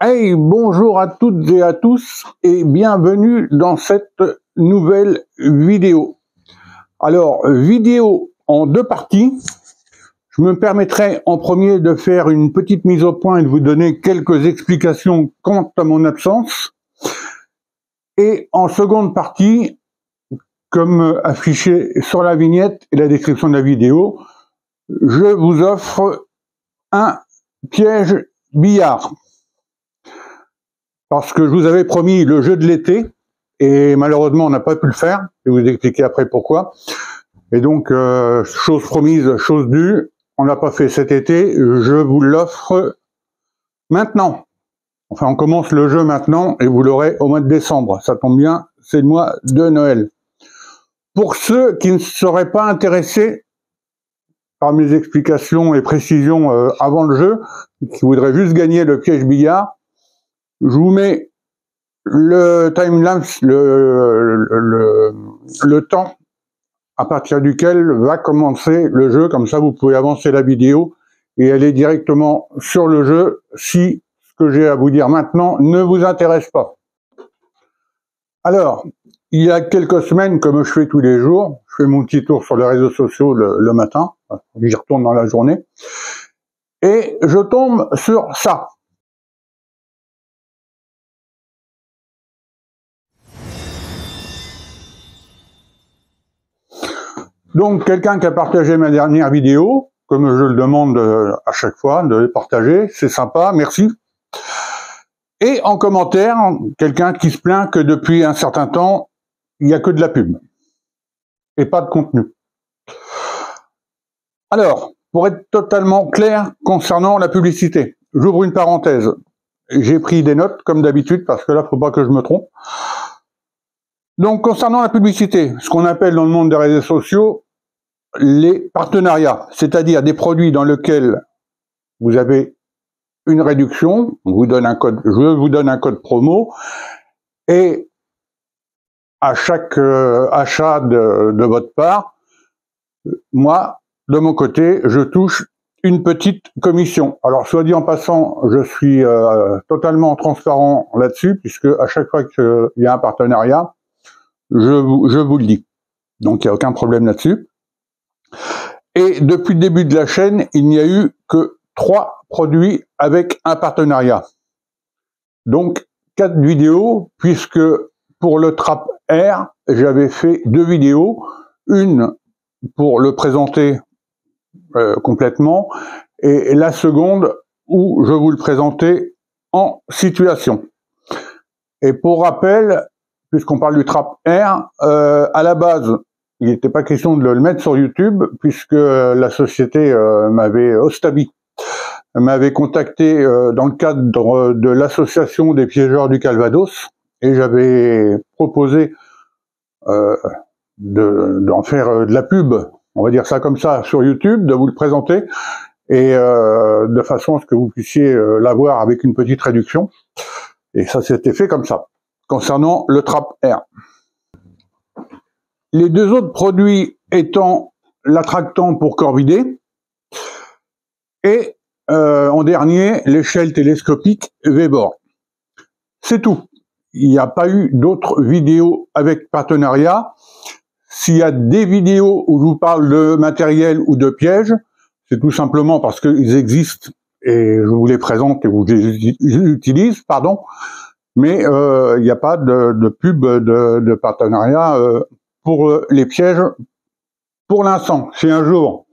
Hey, bonjour à toutes et à tous et bienvenue dans cette nouvelle vidéo. Alors, vidéo en deux parties. Je me permettrai en premier de faire une petite mise au point et de vous donner quelques explications quant à mon absence. Et en seconde partie, comme affiché sur la vignette et la description de la vidéo, je vous offre un piège billard. Parce que je vous avais promis le jeu de l'été, et malheureusement on n'a pas pu le faire, je vais vous expliquer après pourquoi. Et donc, chose promise, chose due, on n'a pas fait cet été, je vous l'offre maintenant. Enfin, on commence le jeu maintenant, et vous l'aurez au mois de décembre, ça tombe bien, c'est le mois de Noël. Pour ceux qui ne seraient pas intéressés par mes explications et précisions avant le jeu, qui voudraient juste gagner le piège billard, je vous mets le timelapse, le temps à partir duquel va commencer le jeu, comme ça vous pouvez avancer la vidéo et aller directement sur le jeu si ce que j'ai à vous dire maintenant ne vous intéresse pas. Alors, il y a quelques semaines, comme je fais tous les jours, je fais mon petit tour sur les réseaux sociaux le matin, j'y retourne dans la journée, et je tombe sur ça. Donc, quelqu'un qui a partagé ma dernière vidéo, comme je le demande à chaque fois de partager, c'est sympa, merci. Et en commentaire, quelqu'un qui se plaint que depuis un certain temps, il n'y a que de la pub et pas de contenu. Alors, pour être totalement clair concernant la publicité, j'ouvre une parenthèse. J'ai pris des notes, comme d'habitude, parce que là, il ne faut pas que je me trompe. Donc, concernant la publicité, ce qu'on appelle dans le monde des réseaux sociaux, les partenariats, c'est-à-dire des produits dans lesquels vous avez une réduction, on vous donne un code, je vous donne un code promo, et à chaque achat de votre part, moi, de mon côté, je touche une petite commission. Alors, soit dit en passant, je suis totalement transparent là-dessus, puisque à chaque fois qu'il y a un partenariat, je vous le dis. Donc, il n'y a aucun problème là-dessus. Et depuis le début de la chaîne, il n'y a eu que 3 produits avec un partenariat. Donc, 4 vidéos, puisque pour le Trap Air, j'avais fait 2 vidéos. Une pour le présenter complètement, et la seconde où je vous le présentais en situation. Et pour rappel, puisqu'on parle du Trap Air, à la base, il n'était pas question de le mettre sur YouTube, puisque la société Ostabi m'avait contacté dans le cadre de l'association des piégeurs du Calvados, et j'avais proposé d'en faire de la pub, on va dire ça comme ça, sur YouTube, de vous le présenter, et de façon à ce que vous puissiez l'avoir avec une petite réduction. Et ça s'était fait comme ça, concernant le Trap Air. Les 2 autres produits étant l'attractant pour corvidés et en dernier l'échelle télescopique Vebor. C'est tout. Il n'y a pas eu d'autres vidéos avec partenariat. S'il y a des vidéos où je vous parle de matériel ou de pièges, c'est tout simplement parce qu'ils existent et je vous les présente et vous les utilise, pardon. Mais il n'y a pas de pub de partenariat pour les pièges pour l'instant. Si un jour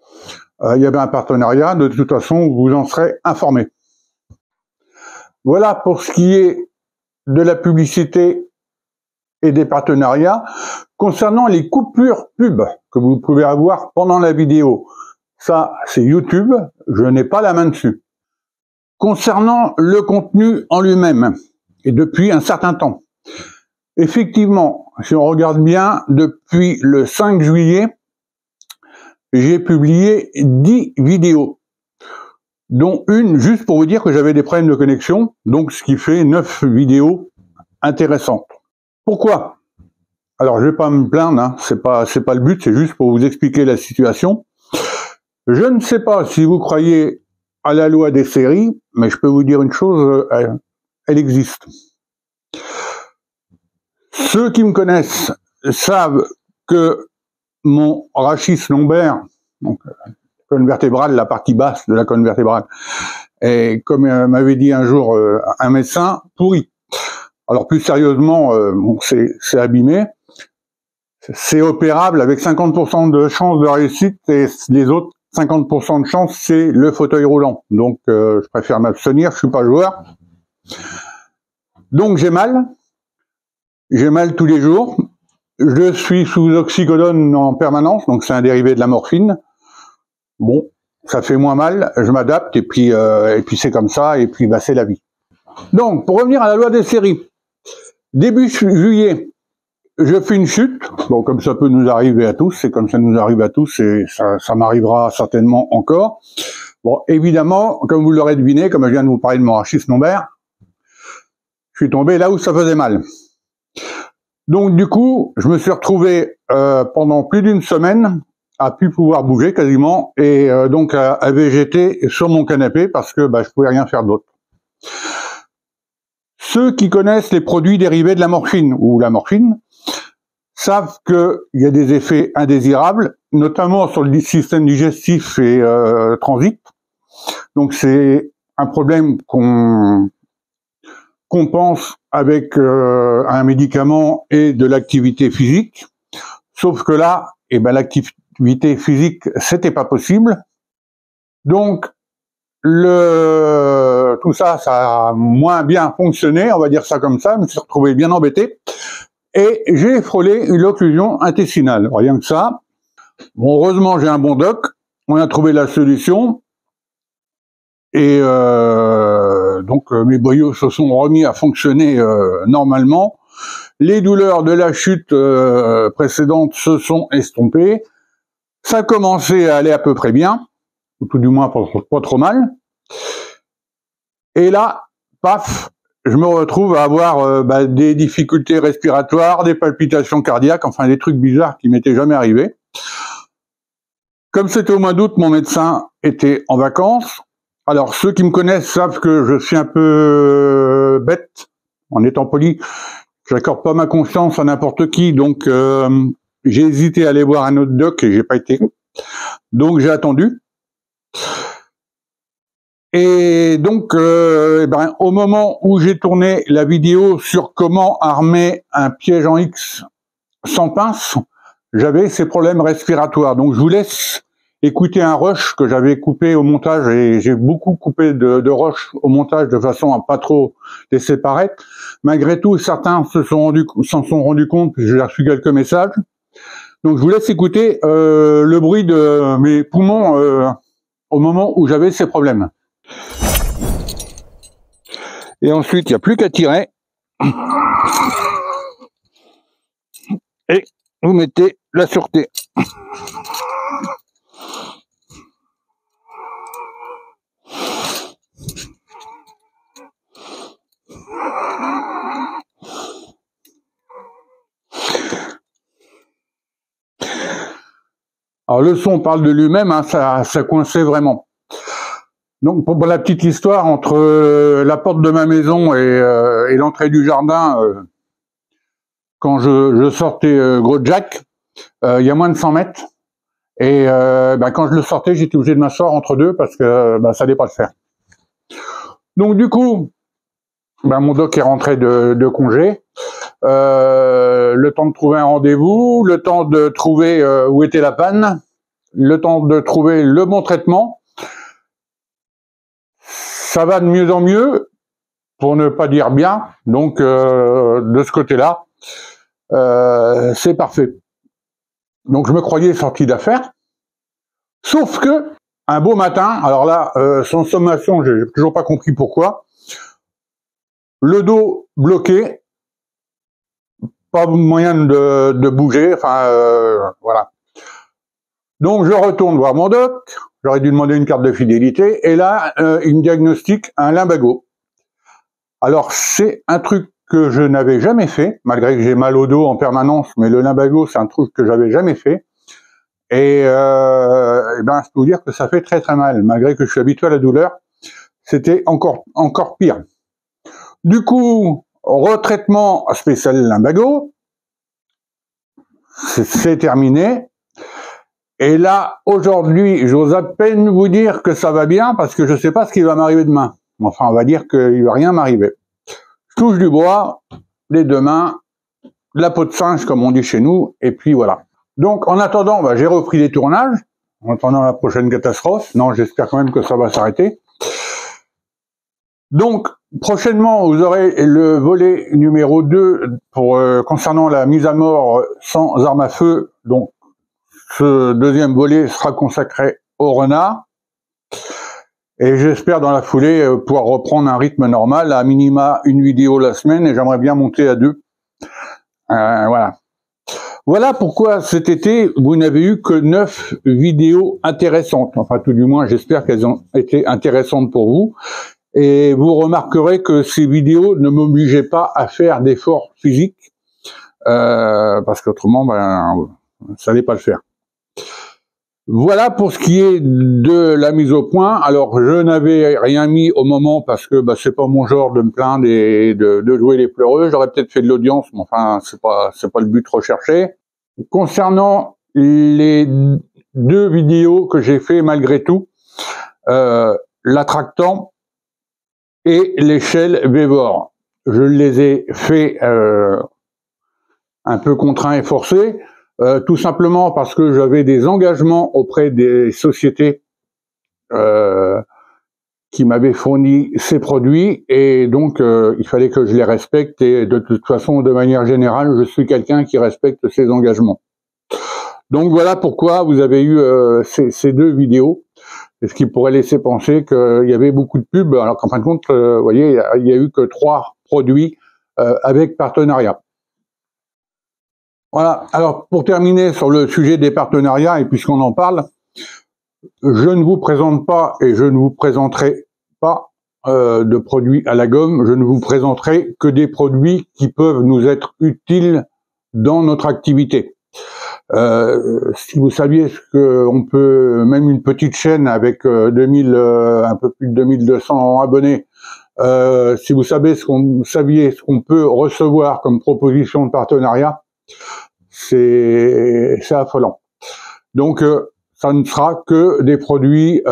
il y avait un partenariat, de toute façon vous en serez informé. Voilà pour ce qui est de la publicité et des partenariats. Concernant les coupures pub que vous pouvez avoir pendant la vidéo, ça c'est YouTube, je n'ai pas la main dessus. Concernant le contenu en lui-même, et depuis un certain temps, effectivement, si on regarde bien, depuis le 5 juillet, j'ai publié 10 vidéos, dont une juste pour vous dire que j'avais des problèmes de connexion, donc ce qui fait 9 vidéos intéressantes. Pourquoi? Alors je vais pas me plaindre, hein, c'est pas le but, c'est juste pour vous expliquer la situation. Je ne sais pas si vous croyez à la loi des séries, mais je peux vous dire une chose, elle existe. Ceux qui me connaissent savent que mon rachis lombaire, donc colonne vertébrale, la partie basse de la colonne vertébrale, est, comme m'avait dit un jour un médecin, pourri. Alors plus sérieusement, bon, c'est abîmé, c'est opérable avec 50% de chance de réussite, et les autres 50% de chance, c'est le fauteuil roulant. Donc je préfère m'abstenir, je suis pas joueur. Donc j'ai mal tous les jours. Je suis sous oxycodone en permanence, donc c'est un dérivé de la morphine. Bon, ça fait moins mal, je m'adapte, et puis c'est comme ça, et puis bah, c'est la vie. Donc, pour revenir à la loi des séries, début juillet, je fais une chute, bon, comme ça peut nous arriver à tous, c'est comme ça nous arrive à tous, et ça m'arrivera certainement encore. Bon, évidemment, comme vous l'aurez deviné, comme je viens de vous parler de mon rachis lombaire, je suis tombé là où ça faisait mal. Donc du coup, je me suis retrouvé pendant plus d'une semaine à plus pouvoir bouger quasiment, et donc à végéter sur mon canapé parce que bah, je pouvais rien faire d'autre. Ceux qui connaissent les produits dérivés de la morphine ou la morphine savent qu'il y a des effets indésirables, notamment sur le système digestif et transit. Donc c'est un problème qu'on pense avec un médicament et de l'activité physique, sauf que là, eh ben, l'activité physique, c'était pas possible. Donc, tout ça, ça a moins bien fonctionné, on va dire ça comme ça, je me suis retrouvé bien embêté, et j'ai frôlé une occlusion intestinale, rien que ça. Bon, heureusement, j'ai un bon doc, on a trouvé la solution, et donc mes boyaux se sont remis à fonctionner normalement. Les douleurs de la chute précédente se sont estompées. Ça a commencé à aller à peu près bien, ou tout du moins pas trop mal. Et là, paf, je me retrouve à avoir des difficultés respiratoires, des palpitations cardiaques, enfin des trucs bizarres qui m'étaient jamais arrivés. Comme c'était au mois d'août, mon médecin était en vacances. Alors, ceux qui me connaissent savent que je suis un peu bête, en étant poli. J'accorde pas ma confiance à n'importe qui, donc j'ai hésité à aller voir un autre doc et j'ai pas été. Donc, j'ai attendu. Et donc, au moment où j'ai tourné la vidéo sur comment armer un piège en X sans pince, j'avais ces problèmes respiratoires. Donc, je vous laisse écouter un rush que j'avais coupé au montage, et j'ai beaucoup coupé de rush au montage de façon à pas trop les séparer. Malgré tout, certains s'en sont rendus compte, j'ai reçu quelques messages. Donc je vous laisse écouter le bruit de mes poumons au moment où j'avais ces problèmes. Et ensuite, il n'y a plus qu'à tirer. Et vous mettez la sûreté. Alors le son parle de lui-même, hein, ça coinçait vraiment. Donc pour la petite histoire, entre la porte de ma maison et l'entrée du jardin, quand je sortais Gros Jack, il y a moins de 100 mètres. Et quand je le sortais, j'étais obligé de m'asseoir entre deux parce que ça allait pas le faire. Donc du coup, mon doc est rentré de congé. Le temps de trouver un rendez-vous, le temps de trouver où était la panne, le temps de trouver le bon traitement. Ça va de mieux en mieux, pour ne pas dire bien. Donc de ce côté-là, c'est parfait. Donc je me croyais sorti d'affaires, sauf que un beau matin, alors là, sans sommation, j'ai toujours pas compris pourquoi, le dos bloqué, pas moyen de bouger, enfin voilà. Donc je retourne voir mon doc, j'aurais dû demander une carte de fidélité, et là, il me diagnostique un lumbago. Alors c'est un truc que je n'avais jamais fait, malgré que j'ai mal au dos en permanence, mais le lumbago c'est un truc que j'avais jamais fait. Et je peux vous dire que ça fait très très mal, malgré que je suis habitué à la douleur, c'était encore pire. Du coup, retraitement spécial lumbago, c'est terminé. Et là, aujourd'hui, j'ose à peine vous dire que ça va bien parce que je ne sais pas ce qui va m'arriver demain. Enfin, on va dire qu'il ne va rien m'arriver. Je touche du bois, les deux mains, la peau de singe, comme on dit chez nous, et puis voilà. Donc, en attendant, j'ai repris les tournages, en attendant la prochaine catastrophe. Non, j'espère quand même que ça va s'arrêter. Donc, prochainement, vous aurez le volet numéro 2 concernant la mise à mort sans arme à feu. Donc, ce deuxième volet sera consacré au renard. Et j'espère dans la foulée pouvoir reprendre un rythme normal, à minima une vidéo la semaine, et j'aimerais bien monter à 2. Voilà. Voilà pourquoi cet été, vous n'avez eu que 9 vidéos intéressantes. Enfin, tout du moins, j'espère qu'elles ont été intéressantes pour vous. Et vous remarquerez que ces vidéos ne m'obligeaient pas à faire d'efforts physiques, parce qu'autrement, ça n'allait pas le faire. Voilà pour ce qui est de la mise au point. Alors, je n'avais rien mis au moment parce que c'est pas mon genre de me plaindre et de jouer les pleureux. J'aurais peut-être fait de l'audience, mais enfin, c'est pas le but recherché. Concernant les 2 vidéos que j'ai fait malgré tout, l'attractant et l'échelle Vévor, je les ai fait un peu contraints et forcés. Tout simplement parce que j'avais des engagements auprès des sociétés qui m'avaient fourni ces produits et donc il fallait que je les respecte et de toute façon, de manière générale, je suis quelqu'un qui respecte ses engagements. Donc voilà pourquoi vous avez eu ces 2 vidéos, ce qui pourrait laisser penser qu'il y avait beaucoup de pubs, alors qu'en fin de compte, vous voyez, il y a eu que 3 produits avec partenariat. Voilà, alors pour terminer sur le sujet des partenariats, et puisqu'on en parle, je ne vous présente pas et je ne vous présenterai pas de produits à la gomme, je ne vous présenterai que des produits qui peuvent nous être utiles dans notre activité. Si vous saviez ce qu'on peut, même une petite chaîne avec un peu plus de 2200 abonnés, si vous saviez ce qu'on peut recevoir comme proposition de partenariat, c'est affolant. Donc, ça ne sera que des produits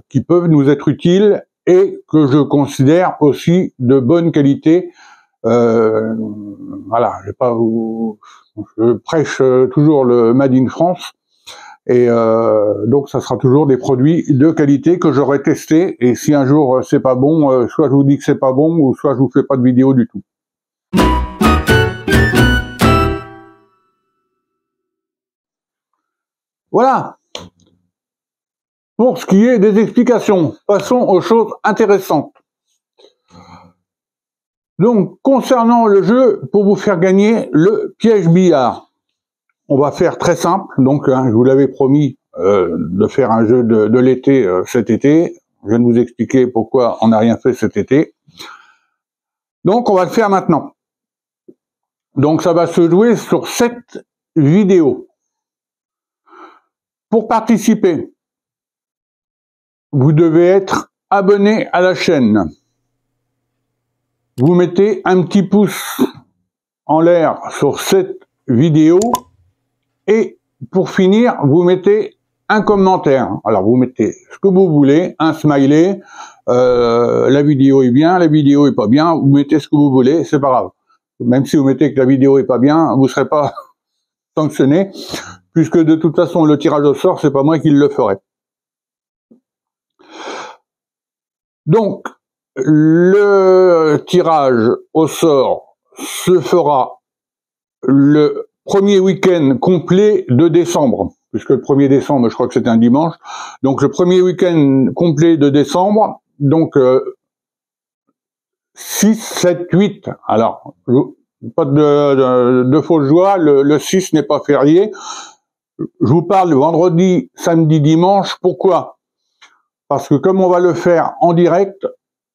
qui peuvent nous être utiles et que je considère aussi de bonne qualité. Voilà, je prêche toujours le Made in France et donc ça sera toujours des produits de qualité que j'aurai testé. Et si un jour c'est pas bon, soit je vous dis que c'est pas bon, ou soit je vous fais pas de vidéo du tout. Voilà. Pour ce qui est des explications, passons aux choses intéressantes. Donc, concernant le jeu, pour vous faire gagner le piège billard, on va faire très simple. Donc, je vous l'avais promis de faire un jeu de l'été cet été. Je viens de vous expliquer pourquoi on n'a rien fait cet été. Donc, on va le faire maintenant. Donc, ça va se jouer sur 7 vidéos. Pour participer, vous devez être abonné à la chaîne. Vous mettez un petit pouce en l'air sur cette vidéo et pour finir, vous mettez un commentaire. Alors, vous mettez ce que vous voulez, un smiley, la vidéo est bien, la vidéo est pas bien, vous mettez ce que vous voulez, c'est pas grave. Même si vous mettez que la vidéo est pas bien, vous serez pas sanctionné, puisque de toute façon, le tirage au sort, c'est pas moi qui le ferai. Donc, le tirage au sort se fera le premier week-end complet de décembre, puisque le 1er décembre, je crois que c'était un dimanche. Donc, le premier week-end complet de décembre, donc 6, 7, 8. Alors, pas de fausse joie, le 6 n'est pas férié. Je vous parle vendredi, samedi, dimanche. Pourquoi? Parce que comme on va le faire en direct,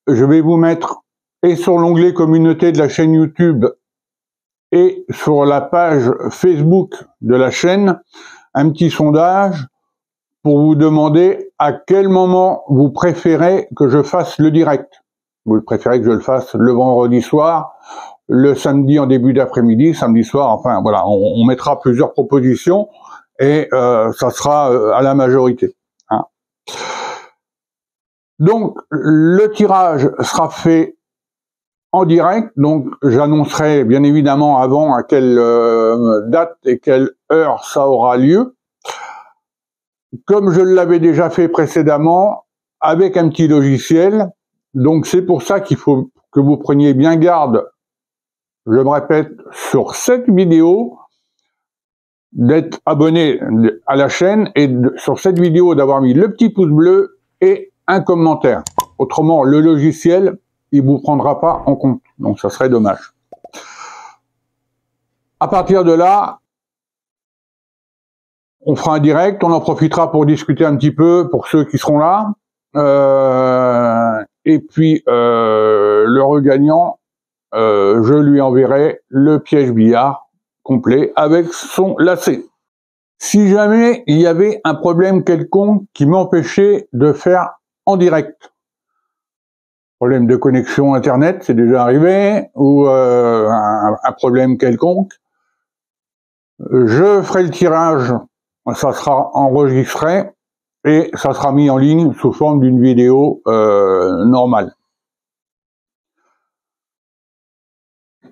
je vais vous mettre et sur l'onglet communauté de la chaîne YouTube et sur la page Facebook de la chaîne un petit sondage pour vous demander à quel moment vous préférez que je fasse le direct. Vous préférez que je le fasse le vendredi soir, le samedi en début d'après-midi, samedi soir, enfin voilà, on mettra plusieurs propositions et ça sera à la majorité. Hein. Donc le tirage sera fait en direct, donc j'annoncerai bien évidemment avant à quelle date et quelle heure ça aura lieu. Comme je l'avais déjà fait précédemment, avec un petit logiciel, donc c'est pour ça qu'il faut que vous preniez bien garde, je me répète, sur cette vidéo, d'être abonné à la chaîne et sur cette vidéo d'avoir mis le petit pouce bleu et un commentaire. Autrement, le logiciel, il vous prendra pas en compte, donc ça serait dommage. À partir de là, on fera un direct, on en profitera pour discuter un petit peu pour ceux qui seront là. Et puis le regagnant, je lui enverrai le piège billard complet avec son lacet. Si jamais il y avait un problème quelconque qui m'empêchait de faire en direct, problème de connexion internet, c'est déjà arrivé, ou un problème quelconque, je ferai le tirage, ça sera enregistré et ça sera mis en ligne sous forme d'une vidéo normale.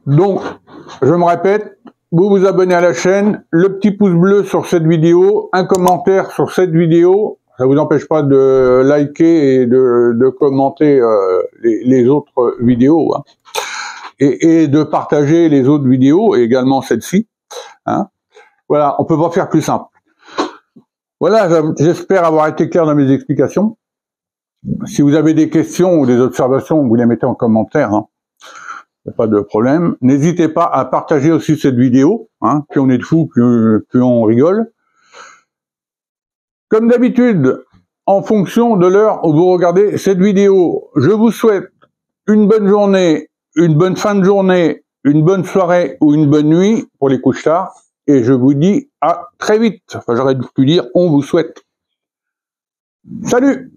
Donc, je me répète, vous vous abonnez à la chaîne, le petit pouce bleu sur cette vidéo, un commentaire sur cette vidéo, ça vous empêche pas de liker et de commenter les autres vidéos, hein, et de partager les autres vidéos, et également celle-ci. Hein. Voilà, on peut pas faire plus simple. Voilà, j'espère avoir été clair dans mes explications. Si vous avez des questions ou des observations, vous les mettez en commentaire. Hein. Il n'y a pas de problème. N'hésitez pas à partager aussi cette vidéo. Hein. Plus on est de fous, plus on rigole. Comme d'habitude, en fonction de l'heure où vous regardez cette vidéo, je vous souhaite une bonne journée, une bonne fin de journée, une bonne soirée ou une bonne nuit pour les couches tard. Et je vous dis à très vite. Enfin, j'aurais pu dire on vous souhaite. Salut!